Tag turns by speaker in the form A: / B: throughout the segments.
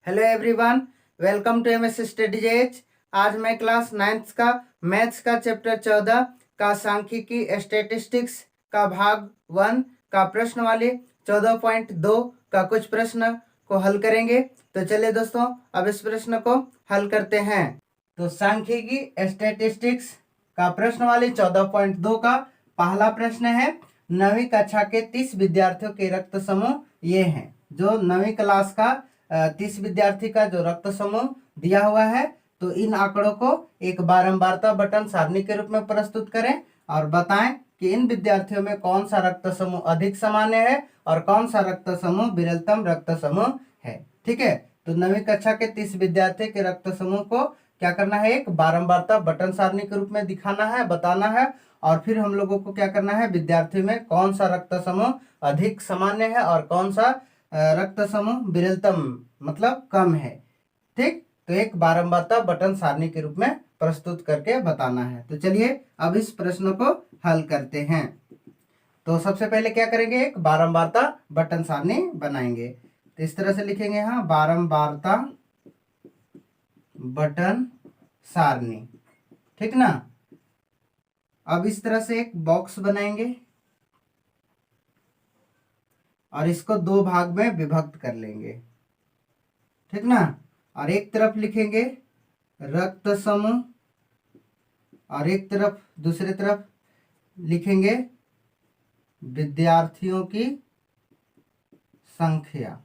A: Hello everyone, welcome to MS studies edge. आज मैं class 9th का मैथ्स का चैप्टर 14 का सांख्यिकी स्टैटिस्टिक्स का भाग 1 का प्रश्न वाले 14.2 का कुछ प्रश्न को हल करेंगे। तो चलिए दोस्तों, अब इस प्रश्न को हल करते हैं। तो सांख्यिकी स्टैटिस्टिक्स का प्रश्न वाले 14.2 का पहला प्रश्न है, 9वीं कक्षा के 30 विद्यार्थियों के रक्त समूह ये हैं। जो 9वीं क्लास का 30 विद्यार्थी का जो रक्त समूह दिया हुआ है, तो इन आंकड़ों को एक बारंबारता बटन सारणी के रूप में प्रस्तुत करें और बताएं कि इन विद्यार्थियों में कौन सा रक्त समूह अधिक सामान्य है और कौन सा रक्त समूह विरलतम रक्त समूह है। ठीक है, तो 9वीं कक्षा के 30 विद्यार्थी के रक्त समूह को क्या करना है, एक बारंबारता बटन सारणी के रूप में दिखाना है, बताना है। और फिर हम लोगों को क्या करना है, विद्यार्थी में कौन सा रक्त समूह अधिक सामान्य है और कौन सा रक्त समूह विरलतम मतलब कम है। ठीक, तो एक बारंबारता बटन सारणी के रूप में प्रस्तुत करके बताना है। तो चलिए अब इस प्रश्न को हल करते हैं। तो सबसे पहले क्या करेंगे, एक बारंबारता बटन सारणी बनाएंगे। तो इस तरह से लिखेंगे यहाँ बारंबारता बटन सारणी। ठीक ना। अब इस तरह से एक बॉक्स बनाएंगे और इसको दो भाग में विभक्त कर लेंगे। ठीक ना। और एक तरफ लिखेंगे रक्त समूह और एक तरफ दूसरे तरफ लिखेंगे विद्यार्थियों की संख्या।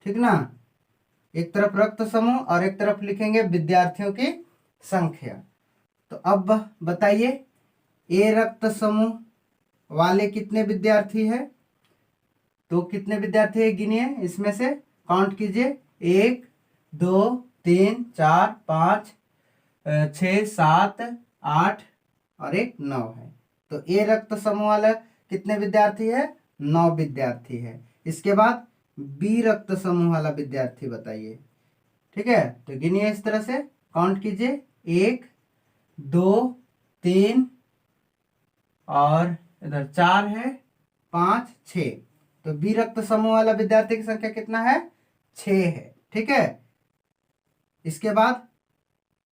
A: ठीक ना। एक तरफ रक्त समूह और एक तरफ लिखेंगे विद्यार्थियों की संख्या। तो अब बताइए, ए रक्त समूह वाले कितने विद्यार्थी है? तो कितने विद्यार्थी है गिनिए, इसमें से काउंट कीजिए। 1 2 3 4 5 6 7 8 और एक 9 है। तो ए रक्त समूह वाला कितने विद्यार्थी है? 9 विद्यार्थी है। इसके बाद बी रक्त समूह वाला विद्यार्थी बताइए। ठीक है, तो गिनिए इस तरह से, काउंट कीजिए। 1 2 3 और इधर 4 है, 5 6। तो बी रक्त समूह वाला विद्यार्थी की संख्या कितना है? 6 है। ठीक है, इसके बाद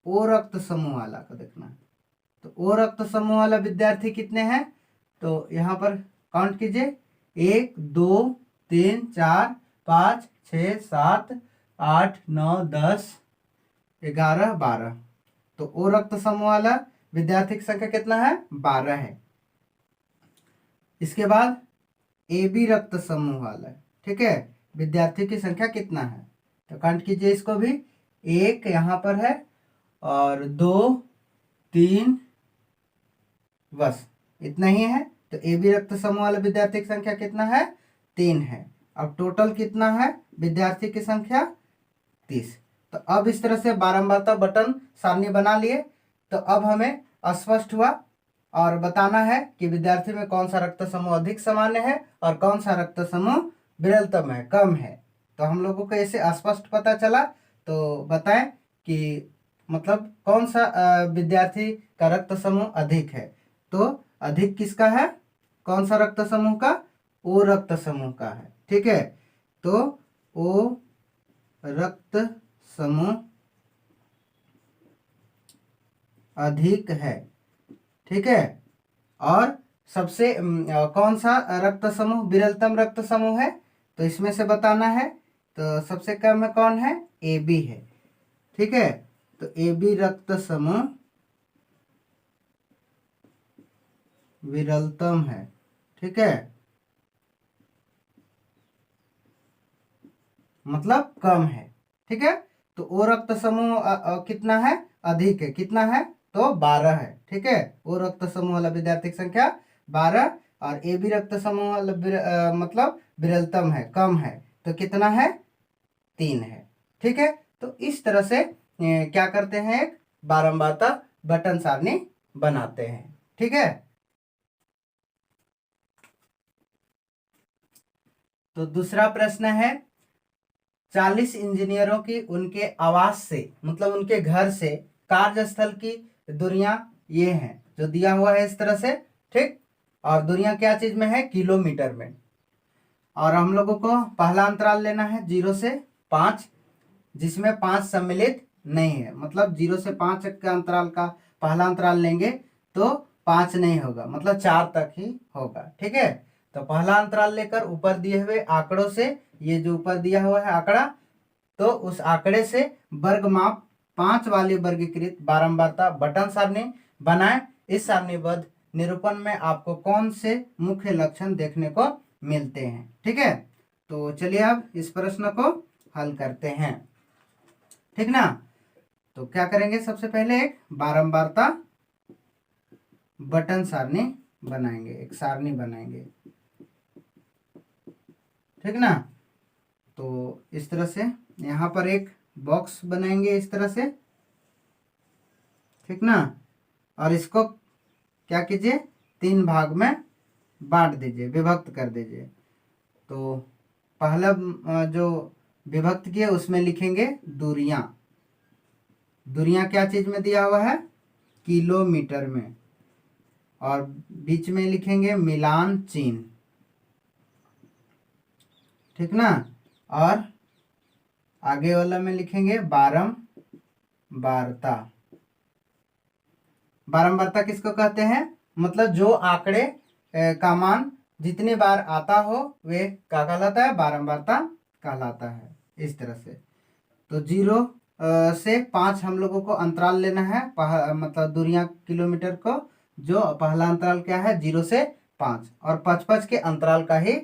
A: ओ रक्त समूह वाला को देखना है। तो ओ रक्त समूह वाला विद्यार्थी कितने हैं? तो यहाँ पर काउंट कीजिए। 1 2 3 4 5 6 7 8 9 10 11 12। तो ओ रक्त समूह वाला विद्यार्थी की संख्या कितना है? 12 है। इसके बाद ए बी रक्त समूह वाला, ठीक है, विद्यार्थी की संख्या कितना है? तो काउंट कीजिए इसको भी। 1 यहाँ पर है और 2 3, बस इतना ही है। तो ए बी रक्त समूह वाले विद्यार्थी की संख्या कितना है? 3 है। अब टोटल कितना है विद्यार्थी की संख्या? 30। तो अब इस तरह से बारंबारता बटन सारणी बना लिए। तो अब हमें स्पष्ट हुआ और बताना है कि विद्यार्थी में कौन सा रक्त समूह अधिक सामान्य है और कौन सा रक्त समूह विरलतम है, कम है। तो हम लोगों को ऐसे स्पष्ट पता चला। तो बताएं कि मतलब कौन सा विद्यार्थी का रक्त समूह अधिक है। तो अधिक किसका है? कौन सा रक्त समूह का? ओ रक्त समूह का है। ठीक है, तो ओ रक्त समूह अधिक है। ठीक है, और सबसे कौन सा रक्त समूह विरलतम रक्त समूह है? तो इसमें से बताना है। तो सबसे कम में कौन है? ए बी है। ठीक है, तो ए बी रक्त समूह विरलतम है। ठीक है, मतलब कम है। ठीक है, तो ओ रक्त समूह कितना है? अधिक है। कितना है? तो 12 है। ठीक है, ओ रक्त समूह वाला विद्यार्थी की संख्या 12 और ए बी रक्त समूह वाला मतलब विरलतम है, कम है। तो कितना है? 3 है। ठीक है, तो इस तरह से क्या करते हैं, एक बारंबारता बटन सारणी बनाते हैं। ठीक है, तो दूसरा प्रश्न है, 40 इंजीनियरों की उनके आवास से मतलब उनके घर से कार्यस्थल की दूरियां ये हैं, जो दिया हुआ है इस तरह से। ठीक, और दूरियां क्या चीज में है? किलोमीटर में। और हम लोगों को पहला अंतराल लेना है 0 से 5, जिसमें 5 सम्मिलित नहीं है, मतलब 0 से 5 का अंतराल का पहला अंतराल लेंगे तो 5 नहीं होगा, मतलब 4 तक ही होगा। ठीक है, तो पहला अंतराल लेकर ऊपर दिए हुए आंकड़ों से, ये जो ऊपर दिया हुआ है आंकड़ा, तो उस आंकड़े से वर्ग माप 5 वाली वर्गीकृत बारंबारता बटन सारणी बनाएं। इस सारणीबद्ध निरूपण में आपको कौन से मुख्य लक्षण देखने को मिलते हैं। ठीक है, तो चलिए अब इस प्रश्न को हल करते हैं। ठीक ना, तो क्या करेंगे, सबसे पहले एक बारंबारता बटन सारणी बनाएंगे, एक सारणी बनाएंगे। ठीक ना, तो इस तरह से यहाँ पर एक बॉक्स बनाएंगे इस तरह से। ठीक ना, और इसको क्या कीजिए, 3 भाग में बांट दीजिए, विभक्त कर दीजिए। तो पहला जो विभक्त किए उसमें लिखेंगे दूरियां। दूरियां क्या चीज में दिया हुआ है, किलोमीटर में, और बीच में लिखेंगे मिलान चिन्ह। ठीक ना, और आगे वाला में लिखेंगे बारंबारता। बारंबारता किसको कहते हैं, मतलब जो आंकड़े का मान जितनी बार आता हो वे क्या कहलाता है, बारंबारता कहलाता है। इस तरह से तो 0 से 5 हम लोगों को अंतराल लेना है, मतलब दूरियां किलोमीटर को, जो पहला अंतराल क्या है 0 से 5, और 5-5 के अंतराल का ही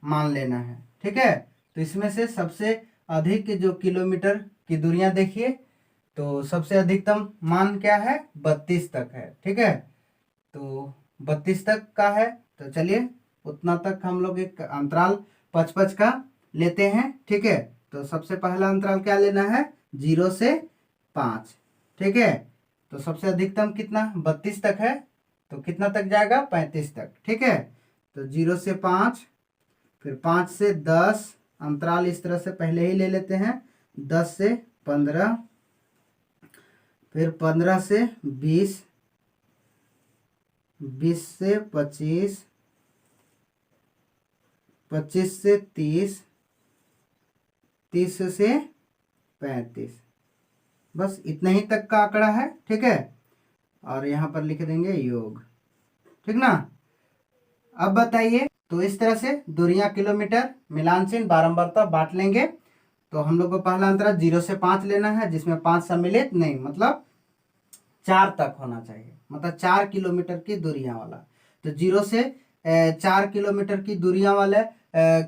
A: मान लेना है। ठीक है, तो इसमें से सबसे अधिक जो किलोमीटर की दूरियां देखिए, तो सबसे अधिकतम मान क्या है, 32 तक है। ठीक है, तो 32 तक का है, तो चलिए उतना तक हम लोग एक अंतराल 5-5 का लेते हैं। ठीक है, तो सबसे पहला अंतराल क्या लेना है, 0 से 5। ठीक है, तो सबसे अधिकतम कितना 32 तक है, तो कितना तक जाएगा, 35 तक। ठीक है, तो 0 से 5, फिर 5 से 10 अंतराल इस तरह से पहले ही ले लेते हैं, 10 से 15, फिर 15 से 20, 20 से 25, 25 से 30, 30 से 35, बस इतना ही तक का आंकड़ा है। ठीक है, और यहाँ पर लिख देंगे योग। ठीक ना, अब बताइए, तो इस तरह से दूरियां किलोमीटर, मिलान चिन्ह, बारंबारता बांट लेंगे। तो हम लोग को पहला अंतराल 0 से 5 लेना है, जिसमें 5 सम्मिलित नहीं, मतलब 4 तक होना चाहिए, मतलब 4 किलोमीटर की दूरियां वाला। तो 0 से 4 किलोमीटर की दूरियां वाले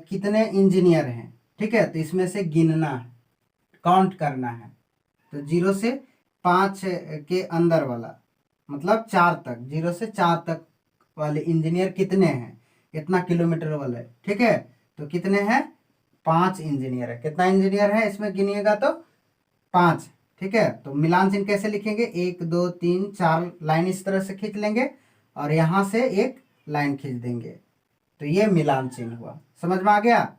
A: कितने इंजीनियर हैं। ठीक है, तो इसमें से गिनना है, काउंट करना है। तो 0 से 5 के अंदर वाला, मतलब 4 तक, 0 से 4 तक वाले इंजीनियर कितने हैं, इतना किलोमीटर वाले। ठीक है, तो कितने हैं, 5 इंजीनियर है। कितना इंजीनियर है इसमें गिनिएगा तो 5। ठीक है, तो मिलान चिन्ह कैसे लिखेंगे, 1 2 3 4 लाइन इस तरह से खींच लेंगे, और यहाँ से एक लाइन खींच देंगे, तो ये मिलान चिन्ह हुआ। समझ में आ गया,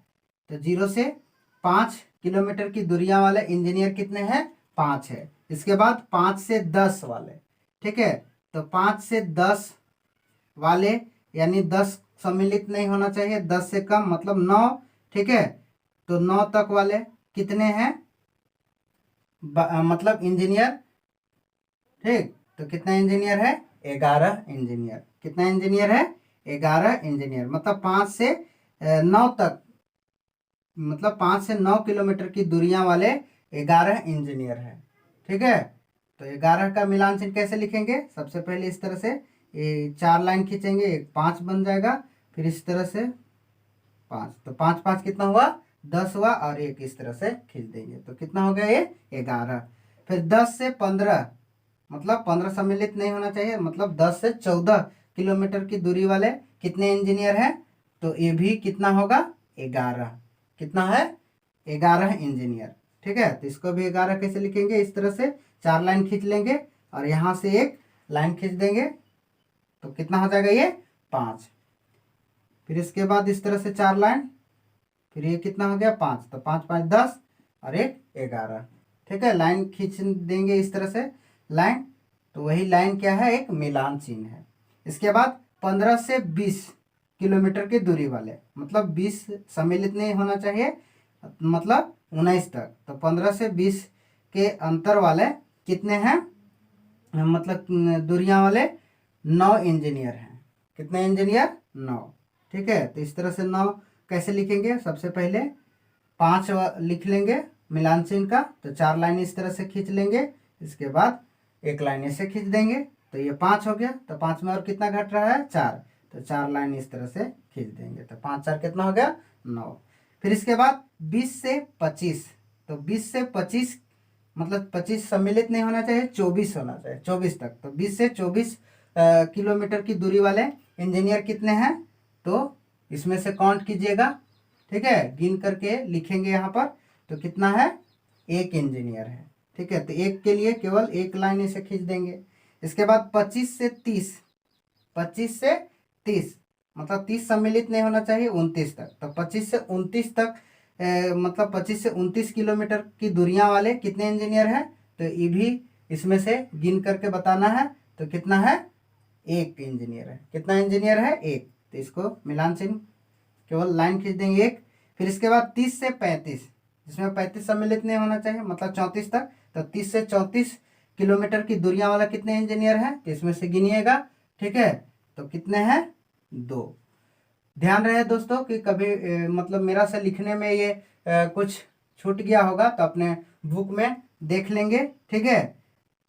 A: तो 0 से 5 किलोमीटर की दूरियां वाले इंजीनियर कितने हैं, 5 है। इसके बाद 5 से 10 वाले। ठीक है, तो 5 से 10 वाले, यानी 10 सम्मिलित नहीं होना चाहिए, 10 से कम मतलब 9। ठीक है, तो 9 तक वाले कितने हैं, मतलब इंजीनियर। ठीक, तो कितना इंजीनियर है, 11 इंजीनियर। कितना इंजीनियर है, 11 इंजीनियर, मतलब 5 से 9 तक, मतलब 5 से 9 किलोमीटर की दूरियां वाले 11 इंजीनियर हैं। ठीक है, तो 11 का मिलान चिन्ह कैसे लिखेंगे, सबसे पहले इस तरह से ये 4 लाइन खींचेंगे, एक 5 बन जाएगा, फिर इस तरह से 5, तो 5 5 कितना हुआ, 10 हुआ, और एक इस तरह से खींच देंगे, तो कितना हो गया ये, 11। फिर 10 से 15, मतलब 15 सम्मिलित नहीं होना चाहिए, मतलब 10 से 14 किलोमीटर की दूरी वाले कितने इंजीनियर हैं, तो ये भी कितना होगा, 11। कितना है, 11 इंजीनियर। ठीक है, तो इसको भी 11 कैसे लिखेंगे, इस तरह से 4 लाइन खींच लेंगे, और यहाँ से एक लाइन खींच देंगे, तो कितना हो जाएगा ये, 5। फिर इसके बाद इस तरह से 4 लाइन, फिर ये कितना हो गया, 5, तो 5 5 10, और एक 11। ठीक है, लाइन खींच देंगे इस तरह से लाइन, तो वही लाइन क्या है, एक मिलान चिन्ह है। इसके बाद 15 से 20 किलोमीटर की दूरी वाले, मतलब 20 सम्मिलित नहीं होना चाहिए, मतलब 19 तक। तो 15 से 20 के अंतर वाले कितने हैं, मतलब दूरियां वाले 9 इंजीनियर हैं। कितने इंजीनियर, 9। ठीक है, तो इस तरह से 9 कैसे लिखेंगे, सबसे पहले 5 लिख लेंगे मिलान चिन्ह का, तो 4 लाइन इस तरह से खींच लेंगे, इसके बाद 1 लाइन ऐसे खींच देंगे, तो ये 5 हो गया। तो 5 में और कितना घट रहा है, 4, तो 4 लाइन इस तरह से खींच देंगे, तो 5 4 कितना हो गया, 9। फिर इसके बाद 20 से 25, तो 20 से 25 मतलब 25 सम्मिलित नहीं होना चाहिए, 24 होना चाहिए, 24 तक। तो 20 से 24 किलोमीटर की दूरी वाले इंजीनियर कितने हैं, तो इसमें से काउंट कीजिएगा। ठीक है, गिन करके लिखेंगे यहाँ पर, तो कितना है, 1 इंजीनियर है। ठीक है, तो 1 के लिए केवल 1 लाइन ऐसे खींच देंगे। इसके बाद 25 से 30, 25 से 30 मतलब 30 सम्मिलित नहीं होना चाहिए, 29 तक। तो 25 से 29 तक मतलब 25 से 29 किलोमीटर की दूरियां वाले कितने इंजीनियर हैं, तो ये भी इसमें से गिन करके बताना है। तो कितना है, 1 इंजीनियर है। कितना इंजीनियर है, 1। तो इसको मिलान चिन्ह केवल लाइन खींच देंगे 1। फिर इसके बाद 30 से 35, जिसमें 35 सम्मिलित नहीं होना चाहिए, मतलब 34 तक। तो 30 से 34 किलोमीटर की दूरियां वाला कितने इंजीनियर हैं, तो इसमें से गिनिएगा। ठीक है, तो कितने हैं, 2। ध्यान रहे दोस्तों कि कभी मतलब मेरा से लिखने में ये कुछ छूट गया होगा तो अपने बुक में देख लेंगे। ठीक है,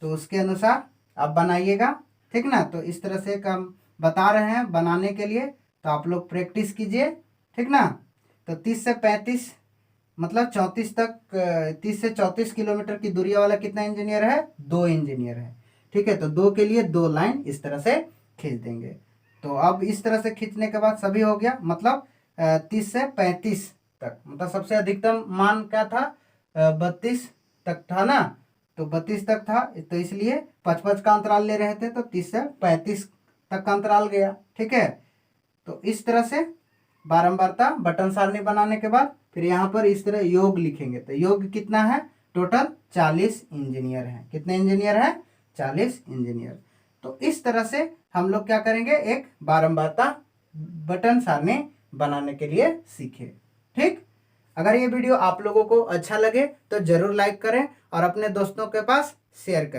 A: तो उसके अनुसार आप बनाइएगा। ठीक ना, तो इस तरह से हम बता रहे हैं बनाने के लिए, तो आप लोग प्रैक्टिस कीजिए। ठीक ना, तो 30 से 35 मतलब 34 तक 30 से 34 किलोमीटर की दूरी वाला कितना इंजीनियर है, 2 इंजीनियर है। ठीक है, तो 2 के लिए 2 लाइन इस तरह से खींच देंगे। तो अब इस तरह से खींचने के बाद सभी हो गया, मतलब 30 से 35 तक, मतलब सबसे अधिकतम मान क्या था, 32 तक था ना, तो 32 तक था, तो इसलिए 5-5 का अंतराल ले रहे थे, तो 30 से 35 तक का अंतराल गया। ठीक है, तो इस तरह से बारंबारता बटन सारणी बनाने के बाद फिर यहाँ पर इस तरह योग लिखेंगे, तो योग कितना है, टोटल 40 इंजीनियर हैं। कितने इंजीनियर हैं, 40 इंजीनियर। तो इस तरह से हम लोग क्या करेंगे, एक बारंबारता बटन सारणी बनाने के लिए सीखे। ठीक, अगर ये वीडियो आप लोगों को अच्छा लगे तो जरूर लाइक करें और अपने दोस्तों के पास शेयर करें।